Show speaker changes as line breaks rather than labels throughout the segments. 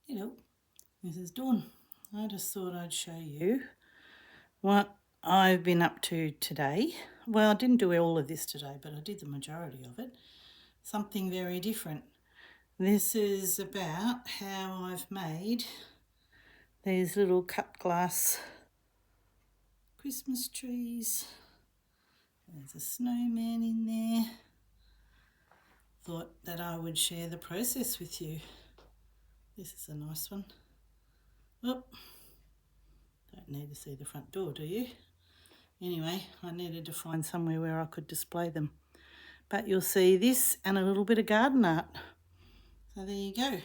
Hello, this is Dawn. I just thought I'd show you what I've been up to today. Well, I didn't do all of this today, but I did the majority of it. Something very different. This is about how I've made these little cut glass Christmas trees. There's a snowman in there. Thought that I would share the process with you. This is a nice one. Oh, don't need to see the front door, do you? Anyway, I needed to find somewhere where I could display them. But you'll see this and a little bit of garden art. So there you go.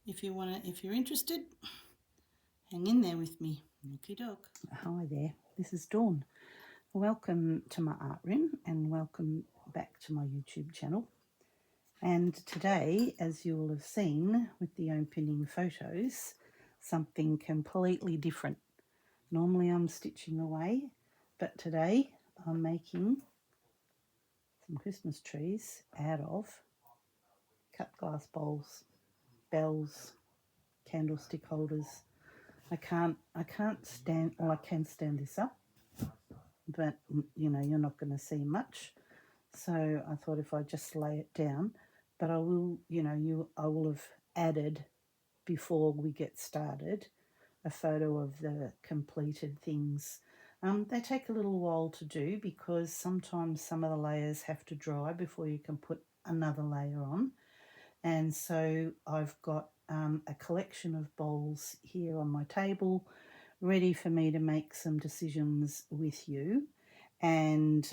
If you're interested, hang in there with me. Okie doke. Hi there, this is Dawn. Welcome to my art room and welcome back to my YouTube channel. And today, as you will have seen with the opening photos, something completely different. Normally I'm stitching away, but today I'm making some Christmas trees out of cut glass bowls, bells, candlestick holders. I can't stand, well, I can stand this up, but you're not going to see much. So I thought if I just lay it down, but I will, I will have added before we get started a photo of the completed things. They take a little while to do because sometimes some of the layers have to dry before you can put another layer on. And so I've got a collection of bowls here on my table ready for me to make some decisions with you. And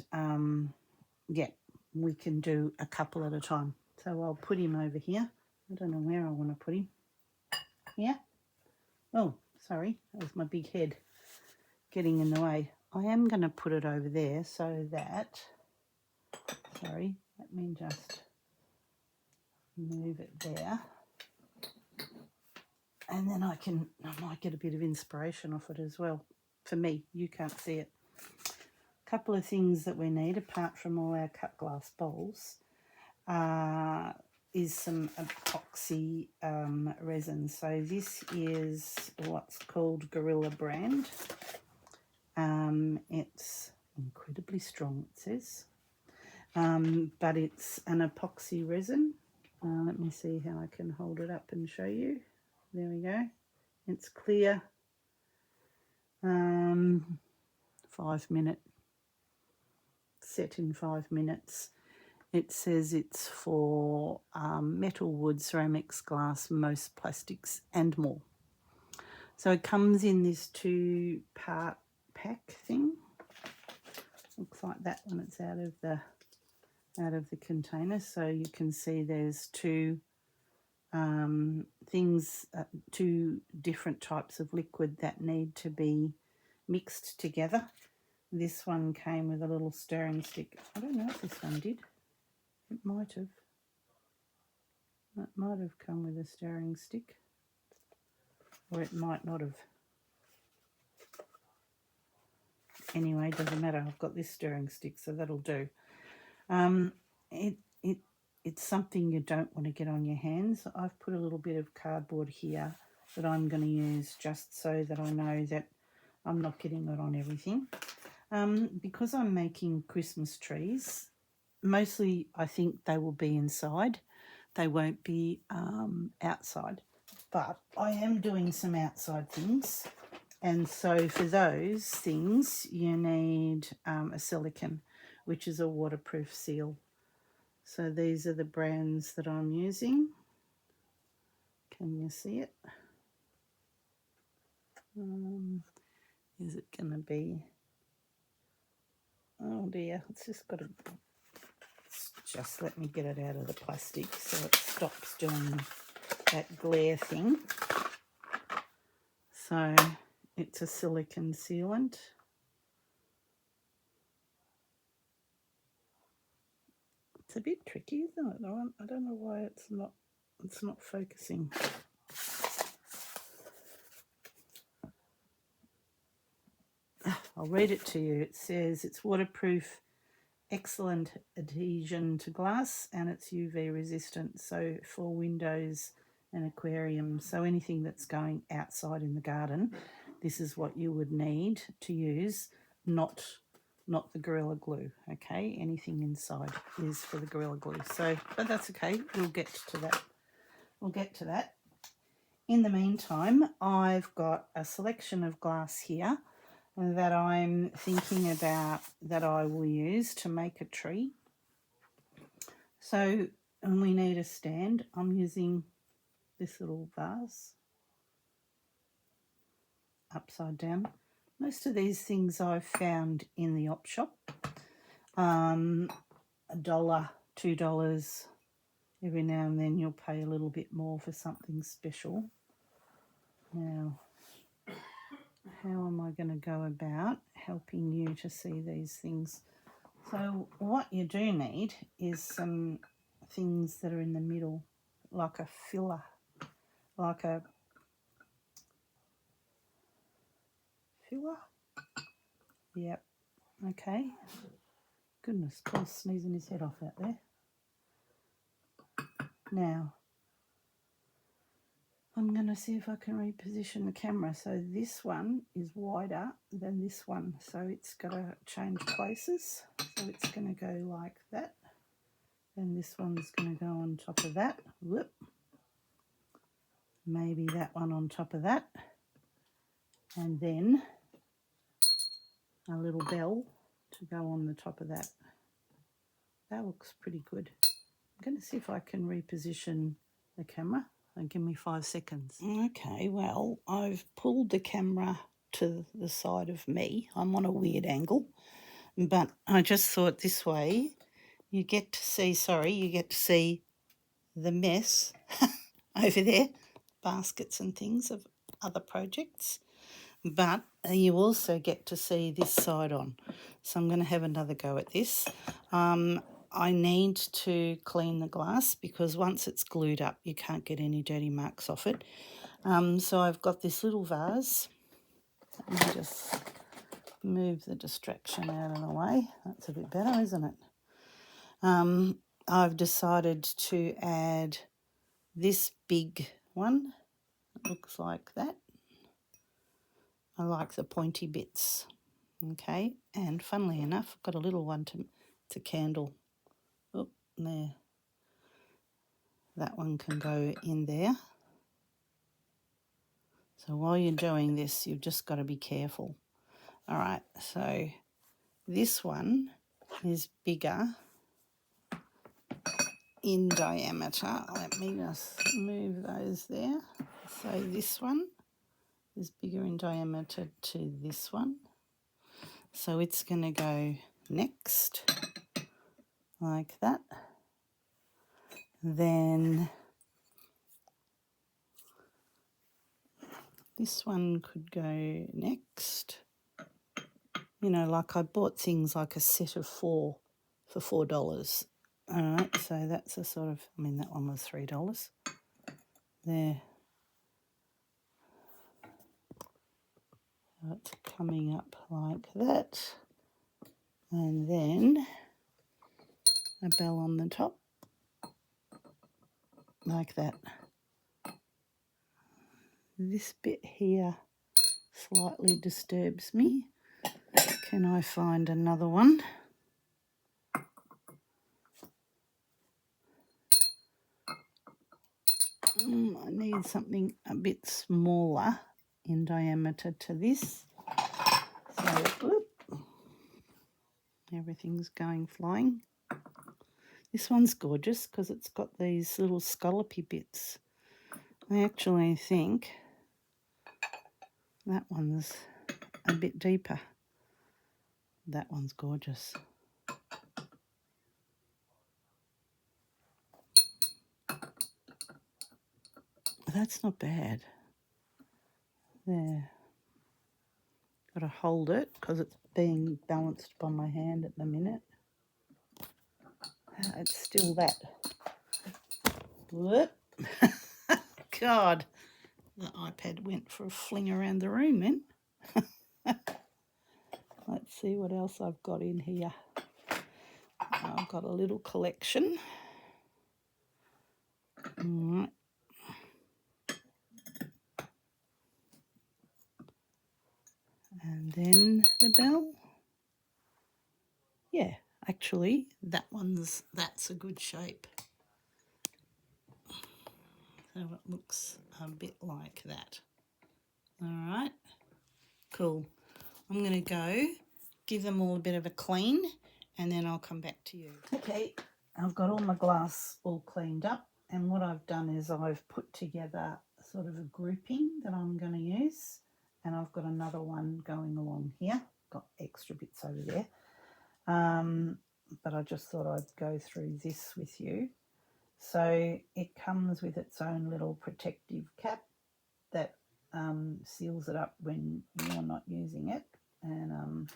yeah, we can do a couple at a time. So I'll put him over here. I don't know where I want to put him. Here? Oh, sorry, that was my big head getting in the way. I am going to put it over there so that, sorry, let me just move it there. And then I might get a bit of inspiration off it as well. For me, you can't see it. A couple of things that we need, apart from all our cut glass bowls, is some epoxy resin. So this is what's called Gorilla brand. It's incredibly strong, it says, but it's an epoxy resin. Let me see how I can hold it up and show you. There we go. It's clear. 5 minute, set in 5 minutes. It says it's for metal, wood, ceramics, glass, most plastics and more. So it comes in this 2-part pack thing. Looks like that when it's out of the container. So you can see there's two things, 2 different types of liquid that need to be mixed together. This one came with a little stirring stick. I don't know if this one did. It might have. It might have come with a stirring stick, or it might not have. Anyway, doesn't matter. I've got this stirring stick, so that'll do. It's something you don't want to get on your hands. I've put a little bit of cardboard here that I'm going to use just so that I know that I'm not getting it on everything. Because I'm making Christmas trees, mostly I think they will be inside. They won't be outside. But I am doing some outside things. And so for those things, you need a silicone, which is a waterproof seal. So these are the brands that I'm using. Can you see it? Is it going to be... Oh dear, it's just let me get it out of the plastic so it stops doing that glare thing. So it's a silicone sealant. It's a bit tricky, isn't it? I don't know why it's not focusing. I'll read it to you. It says it's waterproof, excellent adhesion to glass, and it's UV resistant. So for windows an aquarium. So anything that's going outside in the garden, this is what you would need to use, not the Gorilla Glue, okay? Anything inside is for the Gorilla Glue. So, but that's okay. We'll get to that. We'll get to that. In the meantime, I've got a selection of glass here that I'm thinking about that I will use to make a tree. So, and we need a stand. I'm using this little vase upside down. Most of these things I've found in the op shop. $1, $2. Every now and then you'll pay a little bit more for something special. Now, how am I going to go about helping you to see these things? So what you do need is some things that are in the middle, like a filler, like a filler. Yep. Okay. Goodness, Paul's sneezing his head off out there. Now, I'm going to see if I can reposition the camera. So this one is wider than this one. So it's got to change places. So it's going to go like that. And this one's going to go on top of that. Whoop. Maybe that one on top of that. And then a little bell to go on the top of that. That looks pretty good. I'm going to see if I can reposition the camera. And give me 5 seconds. Okay, well, I've pulled the camera to the side of me. I'm on a weird angle, but I just thought this way you get to see the mess over there, baskets and things of other projects, but you also get to see this side on. So I'm going to have another go at this. I need to clean the glass because once it's glued up, you can't get any dirty marks off it. So I've got this little vase. Let me just move the distraction out of the way. That's a bit better, isn't it? I've decided to add this big one. It looks like that. I like the pointy bits. Okay, and funnily enough, I've got a little one to candle. Oh, there. That one can go in there. So while you're doing this, you've just got to be careful. All right, so this one is bigger in diameter. Let me just move those there. So this one is bigger in diameter to this one. So it's going to go next, like that. Then this one could go next. You know, like I bought things like a set of 4 for $4. All right, so that's a sort of, I mean, that one was $3. There. So it's coming up like that. And then a bell on the top, like that. This bit here slightly disturbs me. Can I find another one? I need something a bit smaller in diameter to this. So, whoop, everything's going flying. This one's gorgeous because it's got these little scallopy bits. I actually think that one's a bit deeper. That one's gorgeous. That's not bad. There. Got to hold it because it's being balanced by my hand at the minute. It's still that. Whoop. God, the iPad went for a fling around the room then. Let's see what else I've got in here. I've got a little collection. All right. And then the bell. Yeah, actually that's a good shape. So it looks a bit like that. All right, cool. I'm going to go give them all a bit of a clean and then I'll come back to you. Okay, I've got all my glass all cleaned up, and what I've done is I've put together sort of a grouping that I'm going to use, and I've got another one going along here. Got extra bits over there. But I just thought I'd go through this with you. So it comes with its own little protective cap that seals it up when you're not using it. And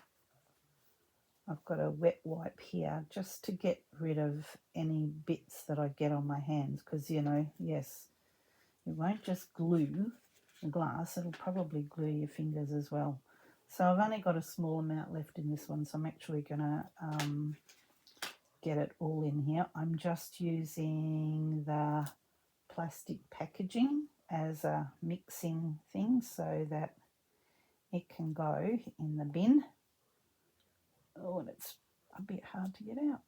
I've got a wet wipe here just to get rid of any bits that I get on my hands, because, you know, yes, it won't just glue the glass, it'll probably glue your fingers as well. So I've only got a small amount left in this one, so I'm actually going to get it all in here. I'm just using the plastic packaging as a mixing thing so that it can go in the bin. Oh, and it's a bit hard to get out.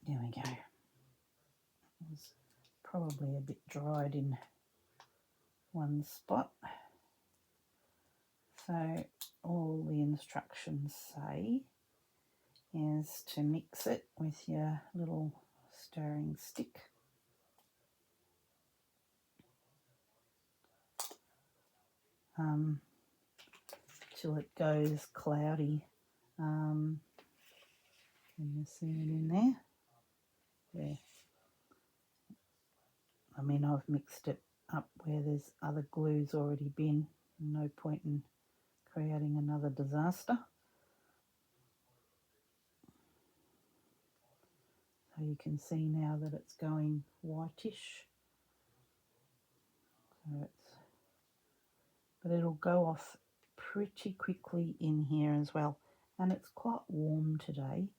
There we go. It was probably a bit dried in one spot. So all the instructions say is to mix it with your little stirring stick. Till it goes cloudy. Can you see it in there? There. I mean, I've mixed it up where there's other glues already been. No point in creating another disaster. So you can see now that it's going whitish. So but it'll go off pretty quickly in here as well. And it's quite warm today,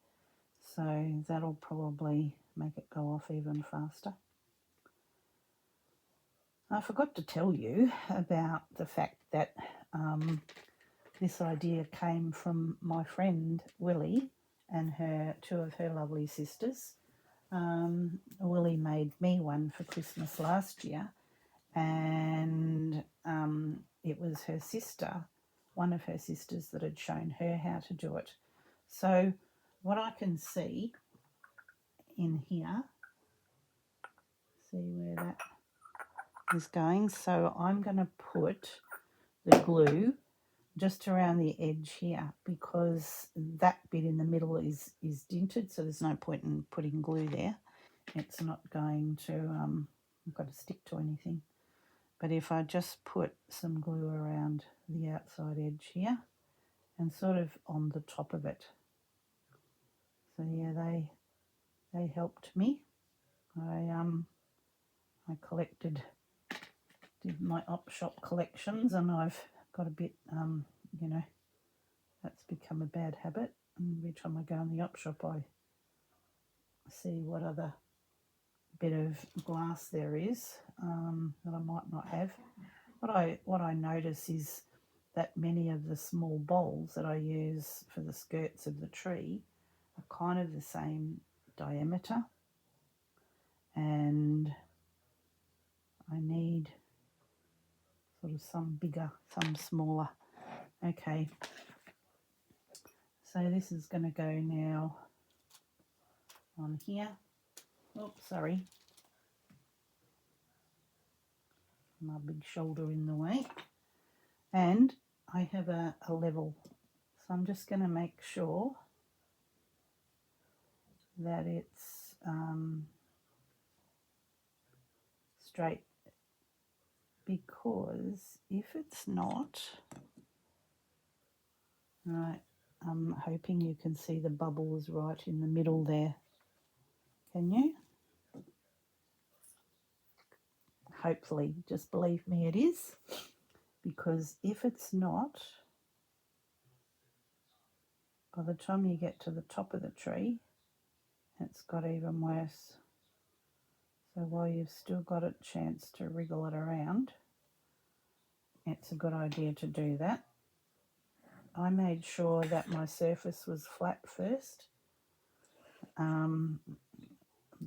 so that'll probably make it go off even faster. I forgot to tell you about the fact that this idea came from my friend Willie and two of her lovely sisters. Willie made me one for Christmas last year, and it was her sister, one of her sisters, that had shown her how to do it. So what I can see in here, see where that is going. So I'm going to put the glue just around the edge here, because that bit in the middle is dinted, so there's no point in putting glue there. It's not going to I've got to stick to anything. But if I just put some glue around the outside edge here and sort of on the top of it. So yeah, they helped me. I did my op shop collections, and I've got a bit you know, that's become a bad habit. And every time I go in the op shop, I see what other bit of glass there is that I might not have. What I notice is that many of the small bowls that I use for the skirts of the tree are kind of the same diameter, and I need sort of some bigger, some smaller. Okay, so this is going to go now on here. Oops, sorry, my big shoulder in the way. And I have a level, so I'm just going to make sure that it's straight, because if it's not, right, I'm hoping you can see the bubbles right in the middle there. Can you? Hopefully, just believe me, it is, because if it's not, by the time you get to the top of the tree, it's got even worse. So while you've still got a chance to wriggle it around, it's a good idea to do that. I made sure that my surface was flat first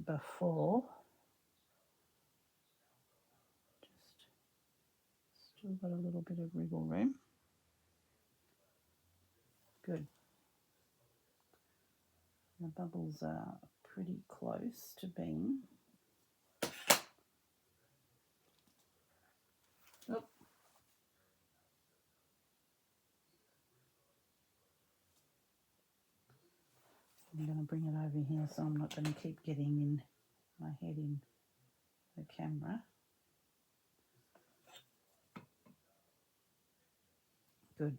before. Just still got a little bit of wriggle room. Good. The bubbles are pretty close to being. Oh. I'm going to bring it over here so I'm not going to keep getting in my head in the camera. Good.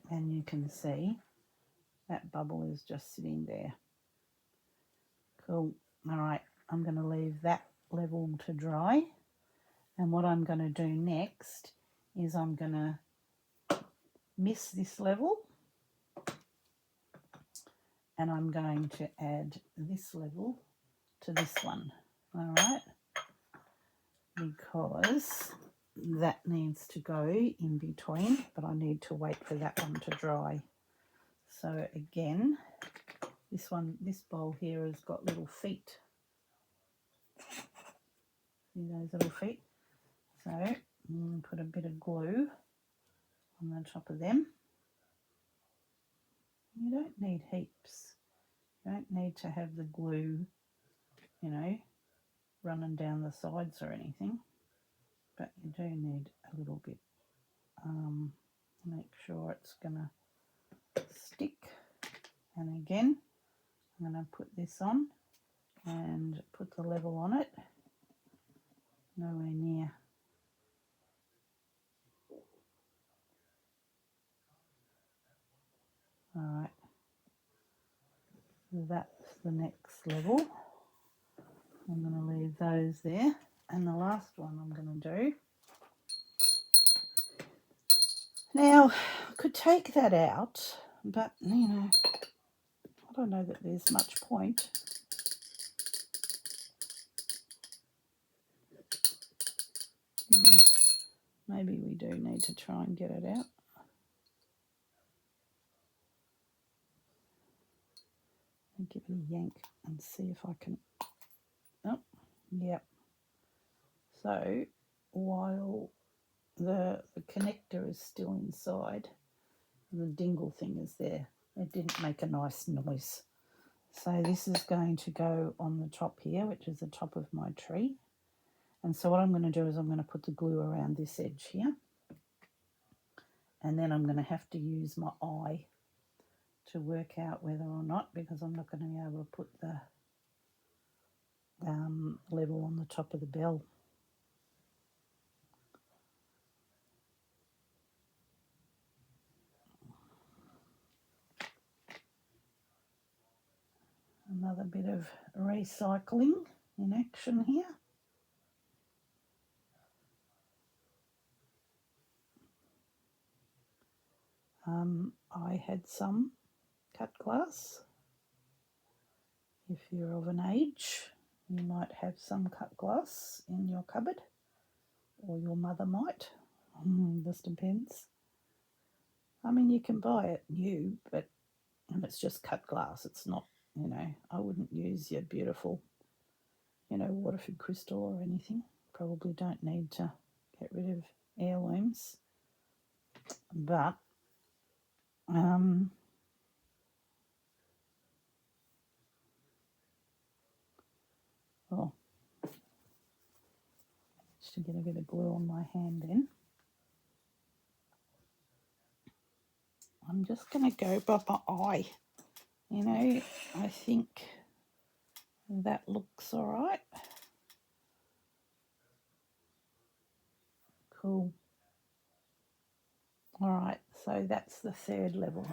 And you can see that bubble is just sitting there. Cool. All right, I'm going to leave that level to dry. And what I'm going to do next is I'm going to mist this level, and I'm going to add this level to this one. All right, because that needs to go in between, but I need to wait for that one to dry. So again, this bowl here has got little feet. See those little feet? So put a bit of glue on the top of them. You don't need heaps. You don't need to have the glue, you know, running down the sides or anything, but you do need a little bit. Make sure it's gonna stick. And again, I'm going to put this on and put the level on it. Nowhere near. All right, that's the next level. I'm going to leave those there. And the last one I'm going to do. Now, I could take that out, but, you know, I don't know that there's much point. Maybe we do need to try and get it out. I'll give it a yank and see if I can. Oh, yep. So while the connector is still inside, the dingle thing is there. It didn't make a nice noise. So this is going to go on the top here, which is the top of my tree. And so what I'm going to do is I'm going to put the glue around this edge here. And then I'm going to have to use my eye to work out whether or not, because I'm not going to be able to put the level on the top of the bell. Another bit of recycling in action here. I had some cut glass. If you're of an age, you might have some cut glass in your cupboard, or your mother might. This depends. I mean, you can buy it new, but and it's just cut glass. It's not, you know, I wouldn't use your beautiful, you know, Waterford crystal or anything. Probably don't need to get rid of heirlooms. But well, just to get a bit of glue on my hand then. I'm just going to go by my eye. You know, I think that looks all right. Cool. All right, so that's the third level.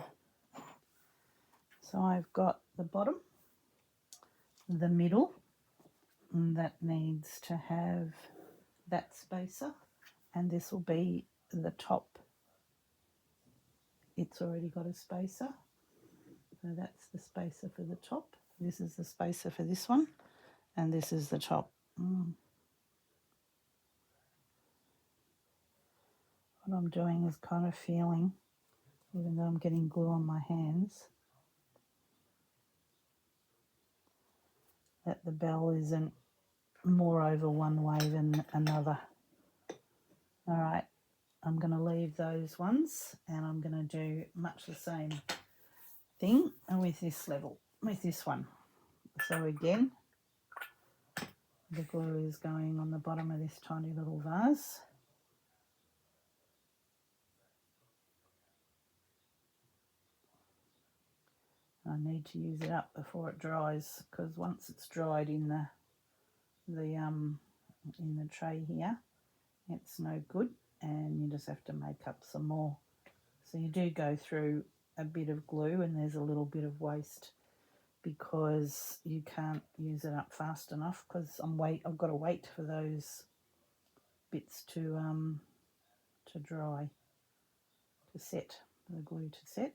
So I've got the bottom, the middle, and that needs to have that spacer, and this will be the top. It's already got a spacer, so that's the spacer for the top. This is the spacer for this one, and this is the top. What I'm doing is kind of feeling, even though I'm getting glue on my hands, that the bell isn't more over one way than another. All right, I'm going to leave those ones and I'm going to do much the same thing with this level, with this one. So again, the glue is going on the bottom of this tiny little vase. I need to use it up before it dries, because once it's dried in the tray here, it's no good, and you just have to make up some more. So you do go through a bit of glue, and there's a little bit of waste because you can't use it up fast enough, because I've got to wait for those bits to dry, to set, the glue to set.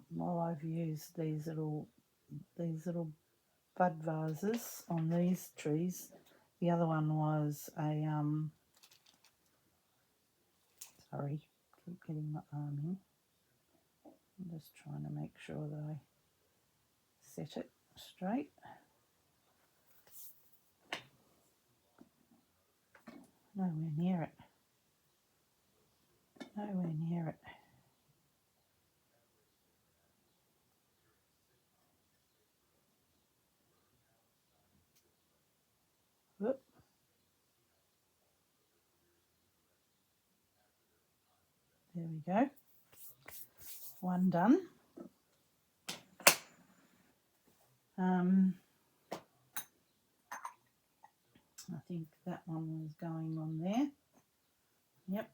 While I've used these little bud vases on these trees, the other one was a sorry, keep getting my arm in. I'm just trying to make sure that I set it straight. Nowhere near it. Nowhere near it. Whoop. There we go. One done. I think that one was going on there. Yep.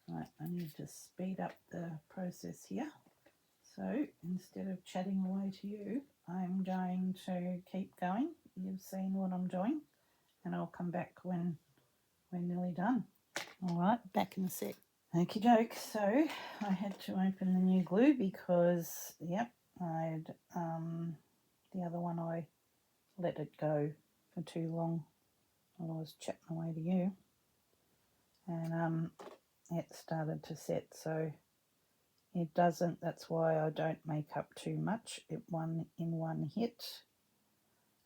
Right, I need to speed up the process here. So instead of chatting away to you, I'm going to keep going. You've seen what I'm doing, and I'll come back when we're nearly done. All right, back in a sec. Okie doke, so I had to open the new glue because, yep, the other one I let it go for too long while I was chatting away to you, and it started to set, so it doesn't, that's why I don't make up too much in one hit,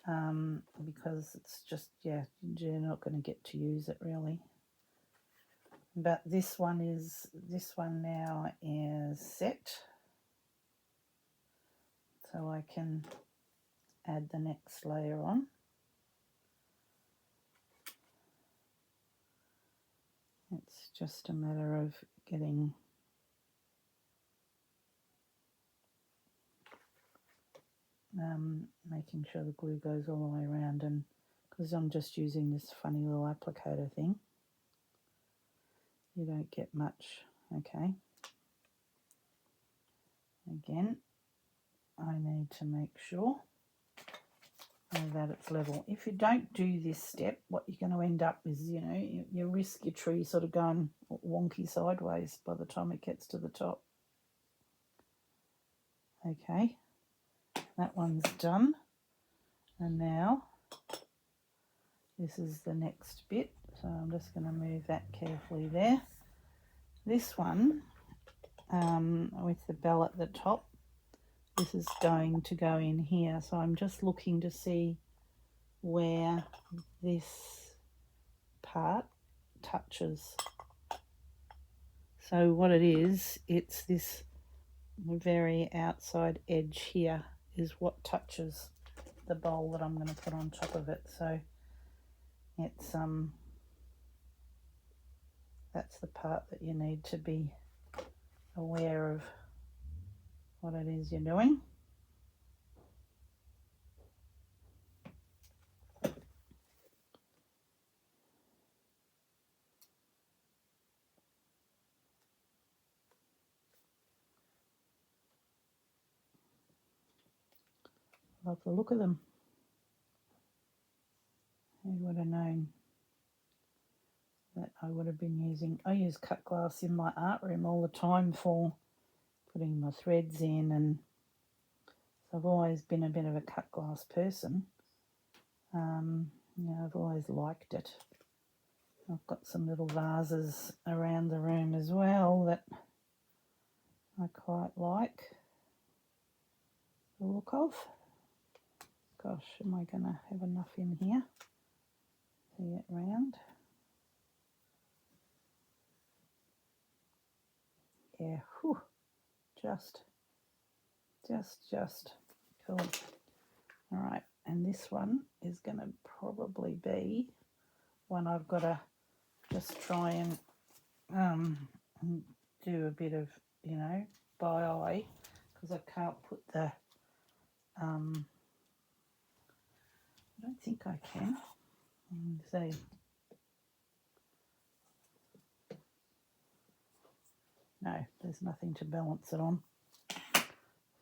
because it's just, yeah, you're not going to get to use it really. But this one now is set, so I can add the next layer on. It's just a matter of making sure the glue goes all the way around, and because I'm just using this funny little applicator thing, you don't get much. Okay, again, I need to make sure that it's level. If you don't do this step, what you're going to end up is, you risk your tree sort of going wonky sideways by the time it gets to the top. Okay, that one's done, and now this is the next bit, so I'm just going to move that carefully there. This one, with the bell at the top, this is going to go in here, so I'm just looking to see where this part touches. So what it is, it's this very outside edge here is what touches the bowl that I'm going to put on top of it. So it's that's the part that you need to be aware of what it is you're doing. Love the look of them. Who would have known that I would have been using... I use cut glass in my art room all the time for putting my threads in, and so I've always been a bit of a cut glass person. I've always liked it. I've got some little vases around the room as well that I quite like the look of. Gosh, am I going to have enough in here to get round? Yeah, whew, just cool. All right, and this one is going to probably be one I've got to just try and do a bit of, by eye, because I can't put the, I don't think I can. See, no, there's nothing to balance it on.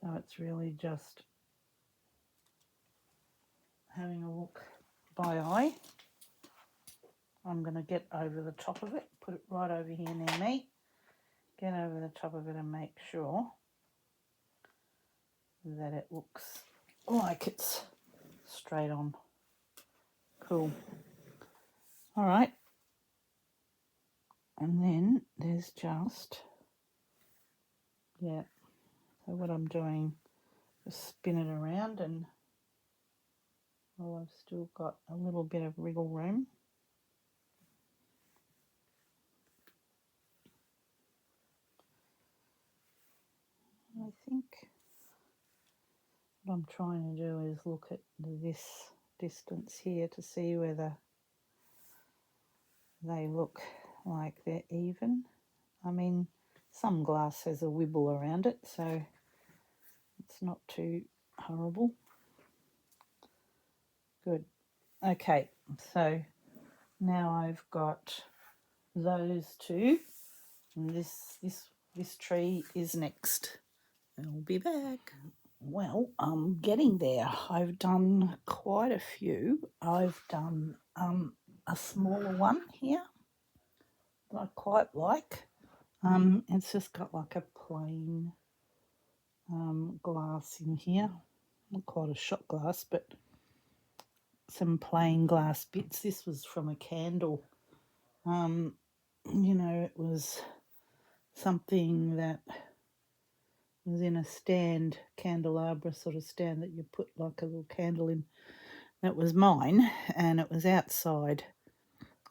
So it's really just having a look by eye. I'm going to get over the top of it, put it right over here near me, get over the top of it and make sure that it looks like it's straight on. Cool. All right. And then there's just, so what I'm doing is spin it around, and I've still got a little bit of wriggle room. I think what I'm trying to do is look at this distance here to see whether they look like they're even. I mean, some glass has a wibble around it, so it's not too horrible. Good. Okay, so now I've got those two, and this tree is next. I'll be back. Well, I'm getting there. I've done quite a few. I've done a smaller one here that I quite like. It's just got like a plain glass in here. Not quite a shot glass, but some plain glass bits. This was from a candle. It was something that was in a stand, candelabra sort of stand that you put like a little candle in. That was mine, and it was outside.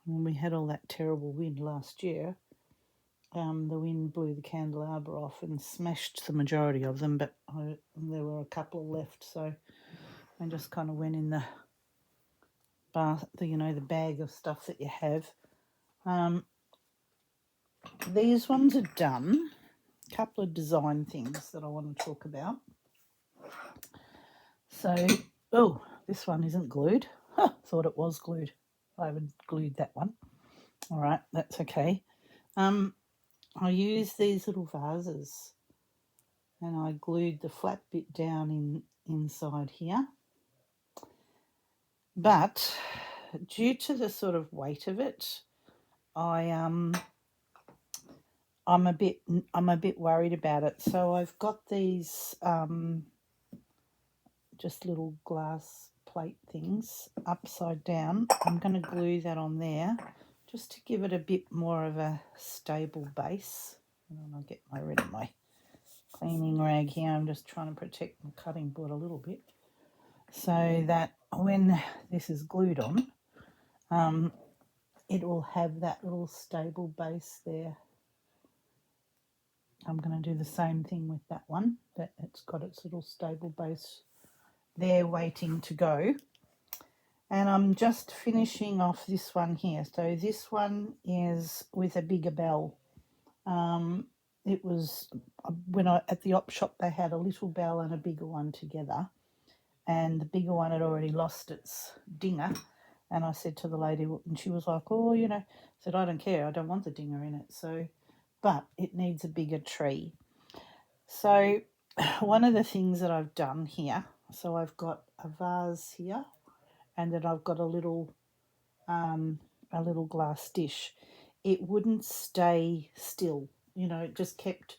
When we had all that terrible wind last year, the wind blew the candelabra off and smashed the majority of them, but there were a couple left, so I just kind of went in the bath, the bag of stuff that you have. These ones are done. A couple of design things that I want to talk about. So, this one isn't glued. Thought it was glued. I haven't glued that one. All right, that's okay. I used these little vases, and I glued the flat bit down inside here. But due to the sort of weight of it, I'm a bit worried about it. So I've got these just little glass plate things upside down. I'm going to glue that on there just to give it a bit more of a stable base. And then I'll get rid of my cleaning rag here. I'm just trying to protect my cutting board a little bit so that when this is glued on, it will have that little stable base there. I'm going to do the same thing with that one, that it's got its little stable base there waiting to go. And I'm just finishing off this one here. So this one is with a bigger bell. It was at the op shop, they had a little bell and a bigger one together, and the bigger one had already lost its dinger. And I said to the lady, and she was like, I said, I don't care, I don't want the dinger in it. So, but it needs a bigger tree. So one of the things that I've done here, So I've got a vase here, and then I've got a little glass dish. It wouldn't stay still, it just kept,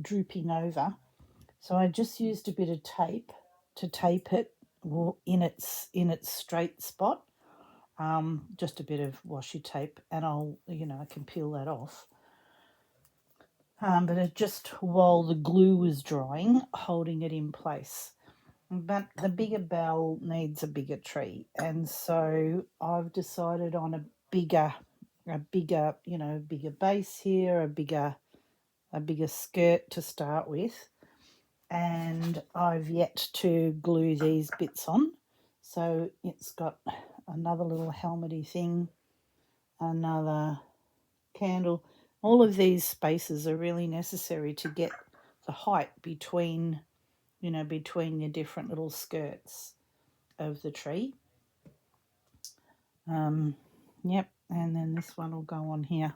drooping over. So I just used a bit of tape to tape it in its straight spot. Just a bit of washi tape, and I can peel that off. But it just, while the glue was drying, holding it in place. But the bigger bell needs a bigger tree, and so I've decided on a bigger, bigger base here, a bigger skirt to start with, and I've yet to glue these bits on. So it's got another little helmety thing, another candle. All of these spaces are really necessary to get the height between your different little skirts of the tree. Yep, and then this one will go on here.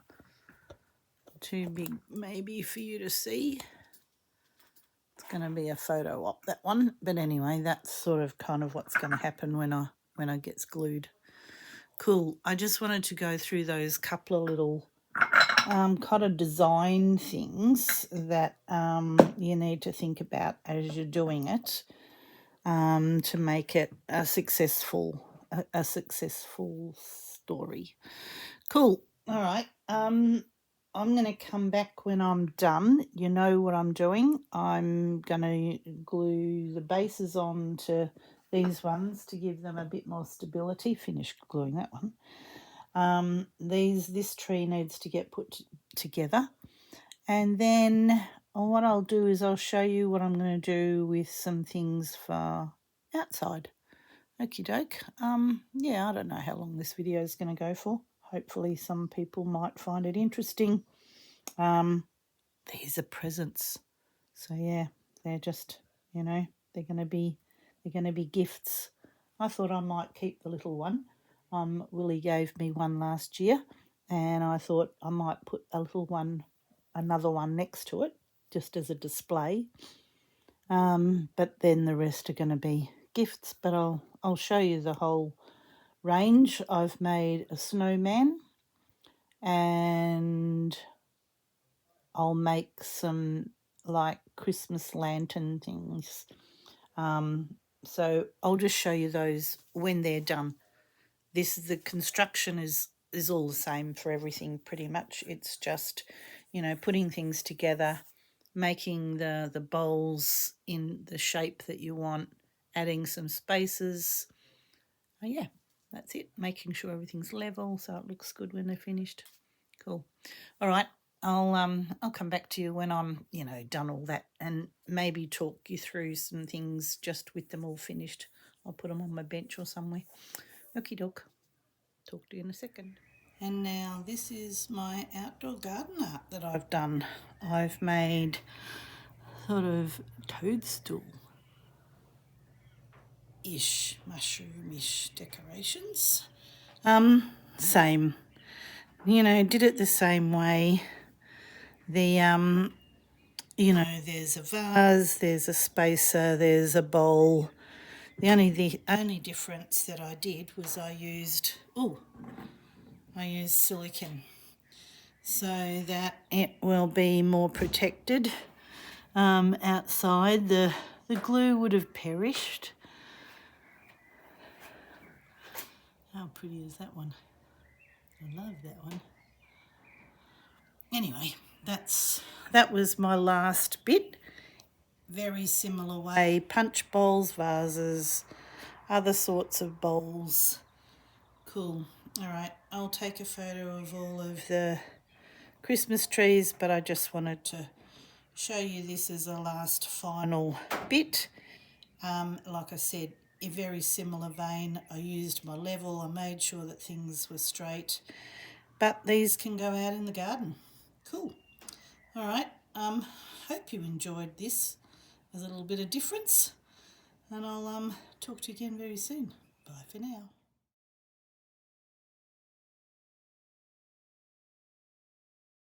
Too big maybe for you to see. It's going to be a photo op, that one. But anyway, that's sort of kind of what's going to happen when it gets glued. Cool. I just wanted to go through those couple of little kind of design things that you need to think about as you're doing it, to make it a successful story. Cool. All right. I'm going to come back when I'm done. You know what I'm doing. I'm going to glue the bases on to these ones to give them a bit more stability. Finish gluing that one. This tree needs to get put together, and then what I'll do is I'll show you what I'm going to do with some things for outside. Okie doke. Yeah, I don't know how long this video is going to go for. Hopefully some people might find it interesting. These are presents, so yeah, they're just, they're going to be gifts. I thought I might keep the little one. Willie gave me one last year, and I thought I might put another one next to it, just as a display. But then the rest are going to be gifts. But I'll show you the whole range. I've made a snowman, and I'll make some like Christmas lantern things. So I'll just show you those when they're done. The construction is all the same for everything pretty much. It's just, putting things together, making the bowls in the shape that you want, adding some spaces. Oh yeah, that's it. Making sure everything's level so it looks good when they're finished. Cool. All right. I'll come back to you when I'm, done all that, and maybe talk you through some things just with them all finished. I'll put them on my bench or somewhere. Okie doke. Talk to you in a second. And now this is my outdoor garden art that I've done. I've made sort of toadstool-ish, mushroom-ish decorations. Same. Did it the same way. There's a vase, there's a spacer, there's a bowl. The only difference that I did was I used silicone so that it will be more protected. Outside, the glue would have perished. How pretty is that one? I love that one. Anyway, that was my last bit. Very similar way, punch bowls, vases, other sorts of bowls. Cool. All right, I'll take a photo of all of the Christmas trees, but I just wanted to show you this as a last final bit. Like I said, in very similar vein, I used my level, I made sure that things were straight, but these can go out in the garden. Cool. All right, hope you enjoyed this. There's a little bit of difference, and I'll talk to you again very soon. Bye for now.